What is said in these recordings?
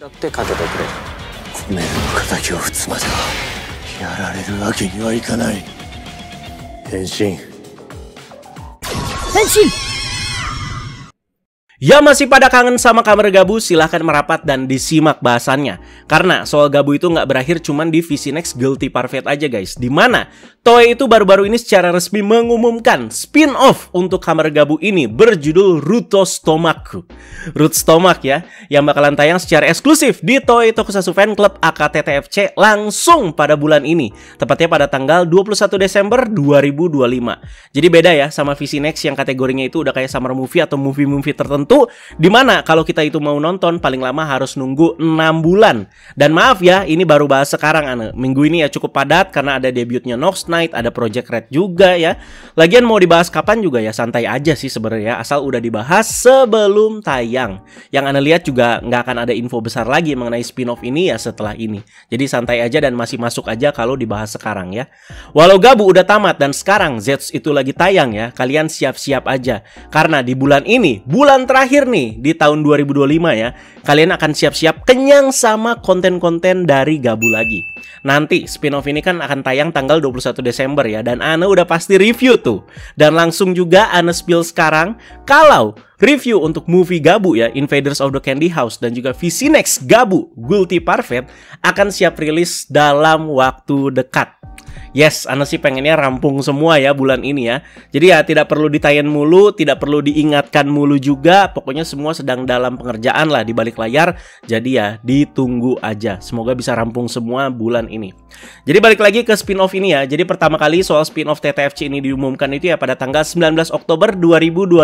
だってかけてくれ。この敵を撃つまではやられるわけにはいかない。変身。変身! Ya masih pada kangen sama Kamer Gabu? Silahkan merapat dan disimak bahasannya. Karena soal Gabu itu nggak berakhir cuman di VC Next Guilty Parfait aja guys. Dimana Toei itu baru-baru ini secara resmi mengumumkan spin-off untuk Kamer Gabu ini berjudul Ruto Stomaku. Root Stomach ya, yang bakalan tayang secara eksklusif di Toei Tokusatsu Fan Club AKTTFC langsung pada bulan ini. Tepatnya pada tanggal 21 Desember 2025. Jadi beda ya sama VC Next yang kategorinya itu udah kayak summer movie atau movie-movie tertentu. Dimana kalau kita itu mau nonton paling lama harus nunggu 6 bulan. Dan maaf ya, ini baru bahas sekarang Ane. Minggu ini ya cukup padat karena ada debutnya Nox Knight, ada Project Red juga ya. Lagian mau dibahas kapan juga ya santai aja sih sebenarnya, asal udah dibahas sebelum tayang. Yang Ane lihat juga nggak akan ada info besar lagi mengenai spin-off ini ya setelah ini. Jadi santai aja dan masih masuk aja kalau dibahas sekarang ya. Walau Gabu udah tamat dan sekarang Zets itu lagi tayang ya, kalian siap-siap aja. Karena di bulan ini, bulan terakhir nih di tahun 2025 ya, kalian akan siap-siap kenyang sama konten-konten dari Gabu lagi. Nanti spin-off ini kan akan tayang tanggal 21 Desember ya, dan Ane udah pasti review tuh. Dan langsung juga Ane spill sekarang kalau review untuk movie Gabu ya, Invaders of the Candy House dan juga VC Next Gabu Guilty Parfait akan siap rilis dalam waktu dekat. Yes, Ane sih pengennya rampung semua ya bulan ini ya. Jadi ya tidak perlu ditayang mulu, tidak perlu diingatkan mulu juga. Pokoknya semua sedang dalam pengerjaan lah di balik layar. Jadi ya ditunggu aja. Semoga bisa rampung semua bulan ini. Jadi balik lagi ke spin-off ini ya. Jadi pertama kali soal spin-off TTFC ini diumumkan itu ya pada tanggal 19 Oktober 2025.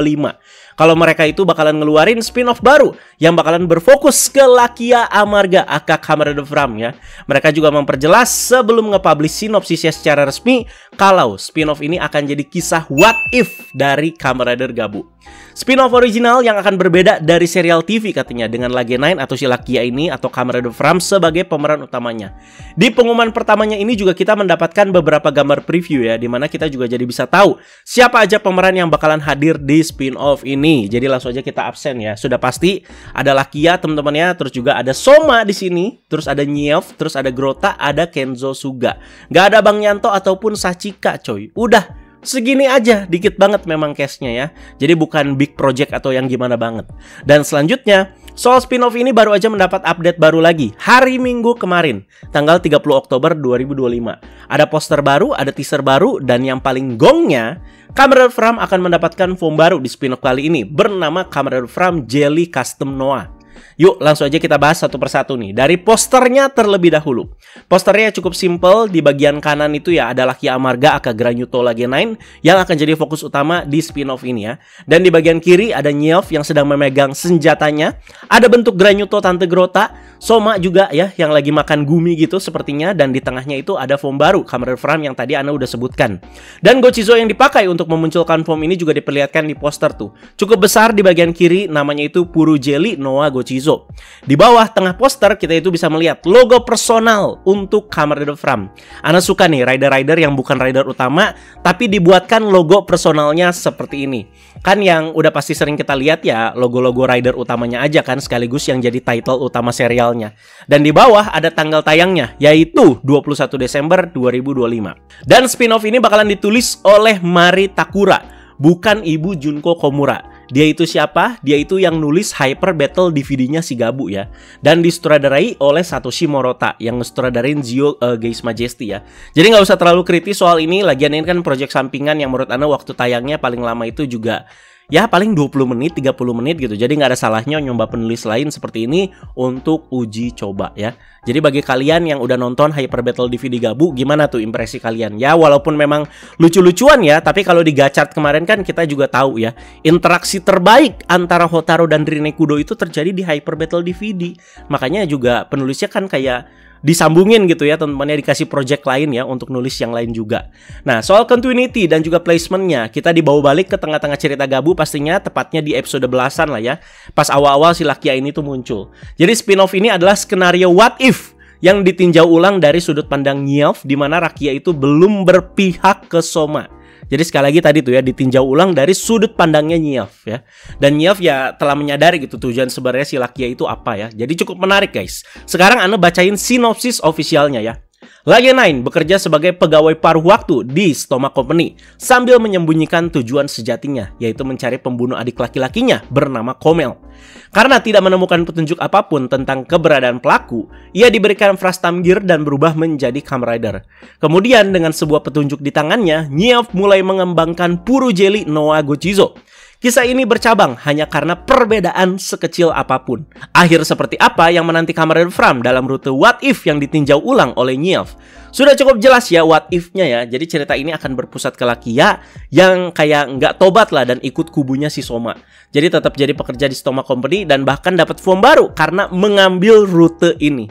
Kalau mereka itu bakalan ngeluarin spin-off baru yang bakalan berfokus ke Lakia Amarga aka Kamen Rider Fram ya. Mereka juga memperjelas sebelum nge-publish sinopsisnya secara resmi kalau spin-off ini akan jadi kisah what if dari Kamen Rider Gabu. Spin-off original yang akan berbeda dari serial TV katanya dengan Lage9 atau si Lakia ini atau Kamen Rider Fram sebagai pemeran utamanya. Di pengumuman pertamanya ini juga kita mendapatkan beberapa gambar preview ya, dimana kita juga jadi bisa tahu siapa aja pemeran yang bakalan hadir di spin-off ini. Jadi langsung aja kita absen ya. Sudah pasti ada Lakia teman-teman ya, terus juga ada Soma di sini, terus ada Nyeof, terus ada Grota, ada Kenzo Suga. Gak ada Bang Yanto ataupun Sachika coy. Udah segini aja, dikit banget memang case-nya ya. Jadi bukan big project atau yang gimana banget. Dan selanjutnya, soal spin-off ini baru aja mendapat update baru lagi hari Minggu kemarin, tanggal 30 Oktober 2025. Ada poster baru, ada teaser baru, dan yang paling gongnya, Kamen Rider Fram akan mendapatkan form baru di spin-off kali ini bernama Kamen Rider Fram Jelly Custom Noah. Yuk langsung aja kita bahas satu persatu nih. Dari posternya terlebih dahulu. Posternya cukup simple. Di bagian kanan itu ya ada Lakia Amarga aka Granuto Lage9 yang akan jadi fokus utama di spin-off ini ya. Dan di bagian kiri ada Nyeof yang sedang memegang senjatanya. Ada bentuk Granuto Tante Grota. Soma juga ya yang lagi makan gumi gitu sepertinya. Dan di tengahnya itu ada form baru Kamen Rider Fram yang tadi Ana udah sebutkan. Dan Gochizo yang dipakai untuk memunculkan form ini juga diperlihatkan di poster tuh. Cukup besar di bagian kiri, namanya itu Puru Jelly Noah Gochizo. Di bawah tengah poster kita itu bisa melihat logo personal untuk Kamen Rider Fram. Ana suka nih rider-rider yang bukan rider utama tapi dibuatkan logo personalnya seperti ini. Kan yang udah pasti sering kita lihat ya logo-logo rider utamanya aja kan, sekaligus yang jadi title utama serialnya. Dan di bawah ada tanggal tayangnya, yaitu 21 Desember 2025. Dan spin-off ini bakalan ditulis oleh Mari Takura, bukan Ibu Junko Komura. Dia itu siapa? Dia itu yang nulis Hyper Battle DVD-nya si Gabu ya. Dan disutradarai oleh Satoshi Morita yang ngesutradarain Zio Geis Majesty ya. Jadi nggak usah terlalu kritis soal ini. Lagian ini kan project sampingan yang menurut Anda waktu tayangnya paling lama itu juga ya paling 20 menit, 30 menit gitu. Jadi nggak ada salahnya nyoba penulis lain seperti ini untuk uji coba ya. Jadi bagi kalian yang udah nonton Hyper Battle DVD Gabu, gimana tuh impresi kalian? Ya walaupun memang lucu-lucuan ya, tapi kalau di Gachart kemarin kan kita juga tahu ya, interaksi terbaik antara Hotaru dan Rin Kudo itu terjadi di Hyper Battle DVD. Makanya juga penulisnya kan kayak disambungin gitu ya, teman-temannya dikasih project lain ya untuk nulis yang lain juga. Nah soal continuity dan juga placementnya, kita dibawa balik ke tengah-tengah cerita Gabu pastinya, tepatnya di episode belasan lah ya, pas awal-awal si Lakia ini tuh muncul. Jadi spin-off ini adalah skenario what if yang ditinjau ulang dari sudut pandang Nyeof, di mana Lakia itu belum berpihak ke Soma. Jadi sekali lagi tadi tuh ya ditinjau ulang dari sudut pandangnya Nyiaf ya. Dan Nyiaf ya telah menyadari gitu tujuan sebenarnya si Lakia itu apa ya. Jadi cukup menarik guys. Sekarang Anda bacain sinopsis officialnya ya. Lakia 9 bekerja sebagai pegawai paruh waktu di Stoma Company sambil menyembunyikan tujuan sejatinya, yaitu mencari pembunuh adik laki-lakinya bernama Komel. Karena tidak menemukan petunjuk apapun tentang keberadaan pelaku, ia diberikan Frastam Gear dan berubah menjadi Kamen Rider. Kemudian dengan sebuah petunjuk di tangannya, Nyiaf mulai mengembangkan Puru Jelly Noa Gochizo. Kisah ini bercabang hanya karena perbedaan sekecil apapun. Akhir seperti apa yang menanti Kamen Rider Fram dalam rute What If yang ditinjau ulang oleh Nyiaf? Sudah cukup jelas ya what if-nya ya. Jadi cerita ini akan berpusat ke Lakia yang kayak nggak tobat lah dan ikut kubunya si Soma. Jadi tetap jadi pekerja di Stoma Company dan bahkan dapat form baru karena mengambil rute ini.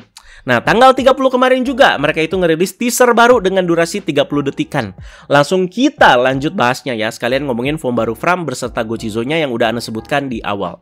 Nah, tanggal 30 kemarin juga mereka itu ngerilis teaser baru dengan durasi 30 detikan. Langsung kita lanjut bahasnya ya. Sekalian ngomongin form baru Fram berserta Gochizo-nya yang udah Anda sebutkan di awal.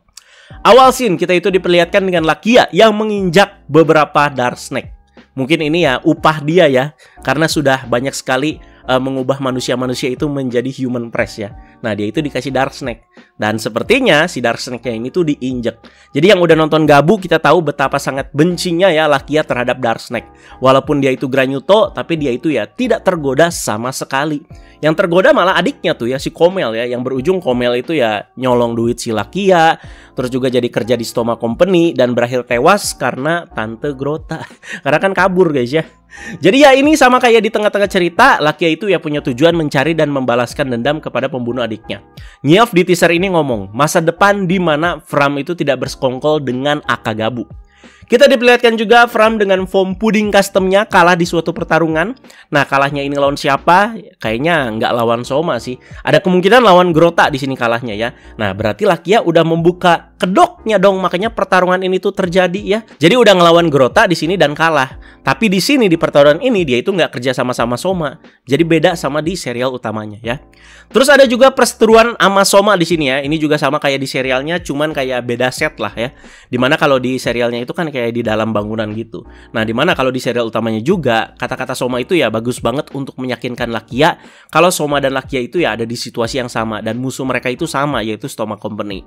Awal scene kita itu diperlihatkan dengan Lakia yang menginjak beberapa Dark Snake. Mungkin ini ya upah dia ya, karena sudah banyak sekali mengubah manusia-manusia itu menjadi human press ya. Nah, dia itu dikasih Dark Snake. Dan sepertinya si Dark Snake-nya ini tuh diinjek. Jadi yang udah nonton Gabu kita tahu betapa sangat bencinya ya Lakia terhadap Dark Snake. Walaupun dia itu Granyuto, tapi dia itu ya tidak tergoda sama sekali. Yang tergoda malah adiknya tuh ya si Komel ya, yang berujung Komel itu ya nyolong duit si Lakia, terus juga jadi kerja di Stoma Company dan berakhir tewas karena Tante Grota. Karena kan kabur guys ya. Jadi ya ini sama kayak di tengah-tengah cerita, Lakia itu ya punya tujuan mencari dan membalaskan dendam kepada pembunuh adiknya. Nyiaf di teaser ini ngomong, masa depan di mana Fram itu tidak bersekongkol dengan Akagabu. Kita diperlihatkan juga Fram dengan form puding customnya kalah di suatu pertarungan. Nah, kalahnya ini lawan siapa? Kayaknya nggak lawan Soma sih. Ada kemungkinan lawan Grota di sini kalahnya ya. Nah, berarti Lakia udah membuka kedoknya dong, makanya pertarungan ini tuh terjadi ya. Jadi udah ngelawan Grota di sini dan kalah. Tapi di sini di pertarungan ini dia itu nggak kerja sama-sama Soma. Jadi beda sama di serial utamanya ya. Terus ada juga perseteruan sama Soma di sini ya. Ini juga sama kayak di serialnya, cuman kayak beda set lah ya. Dimana kalau di serialnya itu kan kayak di dalam bangunan gitu. Nah, dimana kalau di serial utamanya juga kata-kata Soma itu ya bagus banget untuk meyakinkan Lakia kalau Soma dan Lakia itu ya ada di situasi yang sama dan musuh mereka itu sama, yaitu Stoma Company.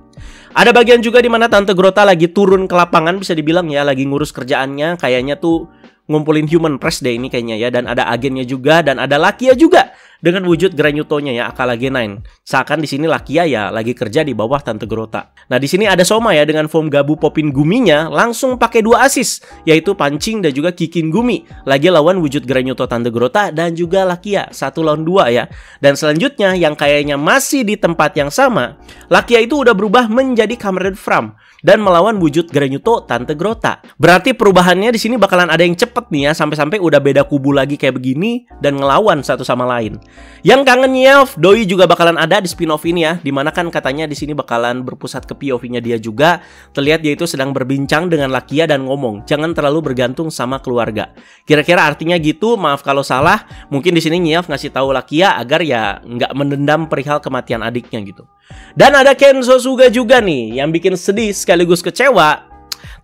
Ada bagian juga dimana Tante Grota lagi turun ke lapangan, bisa dibilang ya lagi ngurus kerjaannya, kayaknya tuh ngumpulin human press deh ini kayaknya ya. Dan ada agennya juga dan ada Lakia juga dengan wujud Granyutonya ya, Akala G9. Seakan di sini Lakia ya lagi kerja di bawah Tante Grota. Nah, di sini ada Soma ya dengan form Gabu Popin Guminya langsung pakai 2 assist, yaitu pancing dan juga Kikin Gumi. Lagi lawan wujud Granyuto Tante Grota dan juga Lakia 1 lawan 2 ya. Dan selanjutnya yang kayaknya masih di tempat yang sama, Lakia itu udah berubah menjadi Kamen Rider Fram dan melawan wujud Granyuto Tante Grota. Berarti perubahannya di sini bakalan ada yang cepet nih ya, sampai-sampai udah beda kubu lagi kayak begini dan ngelawan satu sama lain. Yang kangen Nyiaf, Doi juga bakalan ada di spin-off ini ya, dimana kan katanya di sini bakalan berpusat ke POV-nya dia juga. Terlihat dia itu sedang berbincang dengan Lakia dan ngomong, jangan terlalu bergantung sama keluarga. Kira-kira artinya gitu, maaf kalau salah. Mungkin di sini Nyiaf ngasih tahu Lakia agar ya nggak mendendam perihal kematian adiknya gitu. Dan ada Kenzo Suga juga nih, yang bikin sedih sekaligus kecewa.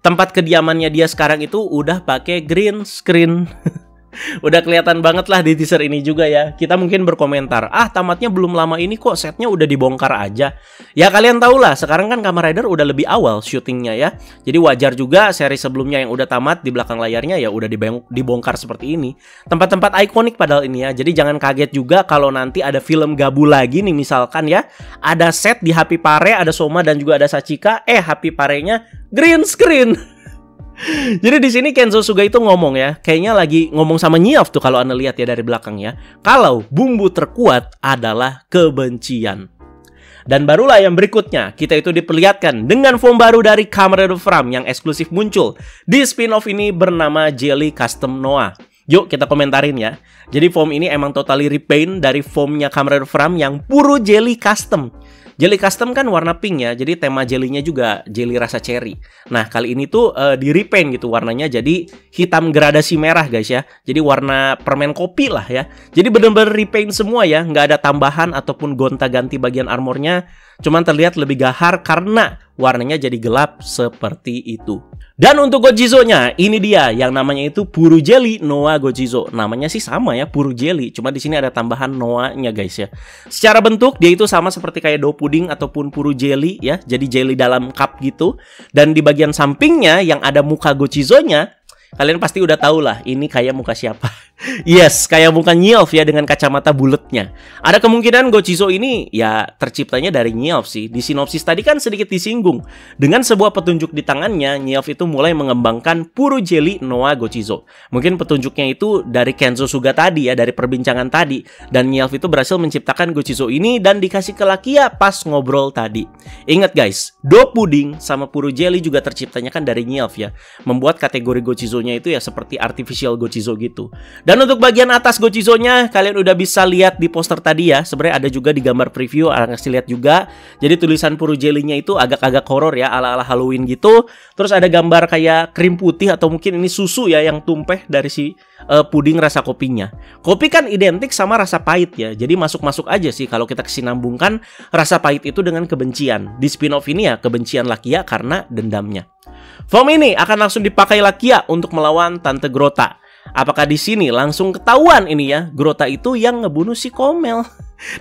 Tempat kediamannya dia sekarang itu udah pakai green screen. Udah kelihatan banget lah di teaser ini juga ya. Kita mungkin berkomentar, tamatnya belum lama ini kok setnya udah dibongkar aja. Ya kalian tau lah, sekarang kan Kamen Rider udah lebih awal syutingnya ya. Jadi wajar juga seri sebelumnya yang udah tamat di belakang layarnya ya udah dibongkar seperti ini. Tempat-tempat ikonik padahal ini ya. Jadi jangan kaget juga kalau nanti ada film Gabu lagi nih misalkan ya. Ada set di Happy Pare, ada Soma dan juga ada Sachika. Happy Parenya green screen. Jadi di sini Kenzo Suga itu ngomong ya, kayaknya lagi ngomong sama Nyiaf tuh kalau Anda lihat ya dari belakang ya. Kalau bumbu terkuat adalah kebencian. Dan barulah yang berikutnya, kita itu diperlihatkan dengan form baru dari Kamen Rider Fram yang eksklusif muncul di spin-off ini bernama Jelly Custom Noah. Yuk kita komentarin ya. Jadi form ini emang totally repaint dari formnya Kamen Rider Fram yang Puru Jelly Custom. Jelly Custom kan warna pink ya, jadi tema jellynya juga jelly rasa cherry. Nah, kali ini tuh di repaint gitu warnanya jadi hitam gradasi merah guys ya. Jadi warna permen kopi lah ya. Jadi bener-bener repaint semua ya, nggak ada tambahan ataupun gonta-ganti bagian armornya. Cuman terlihat lebih gahar karena warnanya jadi gelap seperti itu. Dan untuk Gojizo-nya, ini dia yang namanya itu Puru Jelly Noa Gojizo. Namanya sih sama ya, Puru Jelly, cuma di sini ada tambahan Noa-nya guys ya. Secara bentuk dia itu sama seperti kayak dough pudding ataupun Puru Jelly ya, jadi jelly dalam cup gitu. Dan di bagian sampingnya yang ada muka Gojizo-nya, kalian pasti udah tahu lah ini kayak muka siapa. Yes, kayak muka Nyelf ya dengan kacamata bulatnya. Ada kemungkinan Gojizo ini ya terciptanya dari Nyelf sih. Di sinopsis tadi kan sedikit disinggung. Dengan sebuah petunjuk di tangannya, Nyelf itu mulai mengembangkan Puru Jelly Noa Gojizo. Mungkin petunjuknya itu dari Kenzo Suga tadi ya, dari perbincangan tadi. Dan Nyelf itu berhasil menciptakan Gojizo ini dan dikasih ke Lakia pas ngobrol tadi. Ingat guys, dough pudding sama Puru Jelly juga terciptanya kan dari Nyelf ya. Membuat kategori Gojizo-nya itu ya seperti artificial Gojizo gitu. Dan untuk bagian atas Gojizo-nya, kalian udah bisa lihat di poster tadi ya. Sebenarnya ada juga di gambar preview, ngasih lihat juga. Jadi tulisan Puru Jelly-nya itu agak-agak horor ya, ala-ala Halloween gitu. Terus ada gambar kayak krim putih atau mungkin ini susu ya yang tumpeh dari si puding rasa kopinya. Kopi kan identik sama rasa pahit ya. Jadi masuk-masuk aja sih kalau kita kesinambungkan rasa pahit itu dengan kebencian. Di spin-off ini ya kebencian Lakia karena dendamnya. Form ini akan langsung dipakai Lakia untuk melawan Tante Grota. Apakah di sini langsung ketahuan ini ya, Grota itu yang ngebunuh si Komel?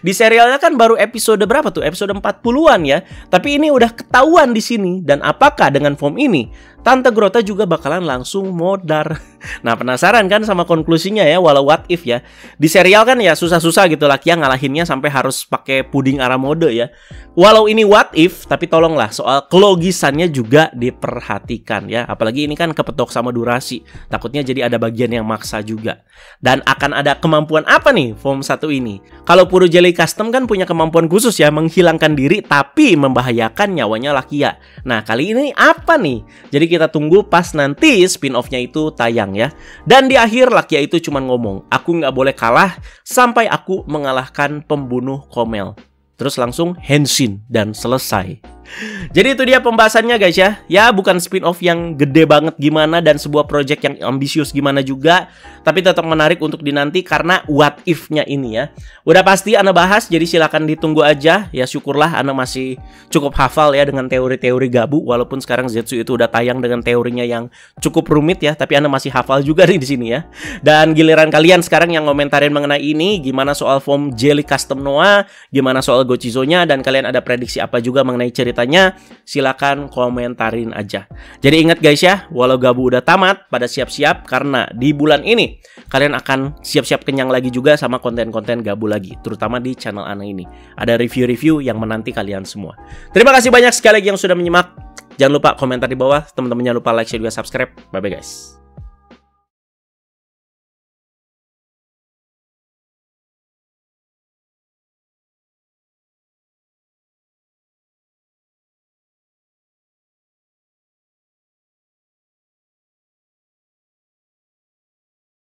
Di serialnya kan baru episode berapa tuh? Episode 40-an ya. Tapi ini udah ketahuan di sini. Dan apakah dengan form ini Tante Grota juga bakalan langsung modar? Nah, penasaran kan sama konklusinya ya, walau what if ya. Di serial kan ya susah-susah gitu Lakia ngalahinnya sampai harus pakai puding Aramode ya. Walau ini what if, tapi tolonglah soal kelogisannya juga diperhatikan ya. Apalagi ini kan kepetok sama durasi. Takutnya jadi ada bagian yang maksa juga. Dan akan ada kemampuan apa nih form 1 ini? Kalau Puru Jelly Custom kan punya kemampuan khusus ya, menghilangkan diri tapi membahayakan nyawanya Lakia. Nah, kali ini apa nih? Jadi kita tunggu pas nanti spin-off-nya itu tayang ya. Dan di akhir Lakia itu cuma ngomong, aku nggak boleh kalah sampai aku mengalahkan pembunuh Komel. Terus langsung henshin dan selesai. Jadi itu dia pembahasannya guys ya. Ya bukan spin-off yang gede banget gimana dan sebuah project yang ambisius gimana juga, tapi tetap menarik untuk dinanti karena what if-nya ini ya. Udah pasti Ana bahas, jadi silakan ditunggu aja. Ya syukurlah Ana masih cukup hafal ya dengan teori-teori Gabu, walaupun sekarang Zetsu itu udah tayang dengan teorinya yang cukup rumit ya, tapi Ana masih hafal juga nih di sini ya. Dan giliran kalian sekarang yang komentarin mengenai ini, gimana soal form Jelly Custom Noa, gimana soal Gojizo-nya, dan kalian ada prediksi apa juga mengenai ceritanya, silakan komentarin aja. Jadi ingat guys ya, walau Gabu udah tamat, pada siap-siap karena di bulan ini kalian akan siap-siap kenyang lagi juga sama konten-konten Gabu lagi, terutama di channel Ana ini. Ada review-review yang menanti kalian semua. Terima kasih banyak sekali lagi yang sudah menyimak. Jangan lupa komentar di bawah, teman-teman jangan lupa like, share, juga subscribe. Bye bye guys.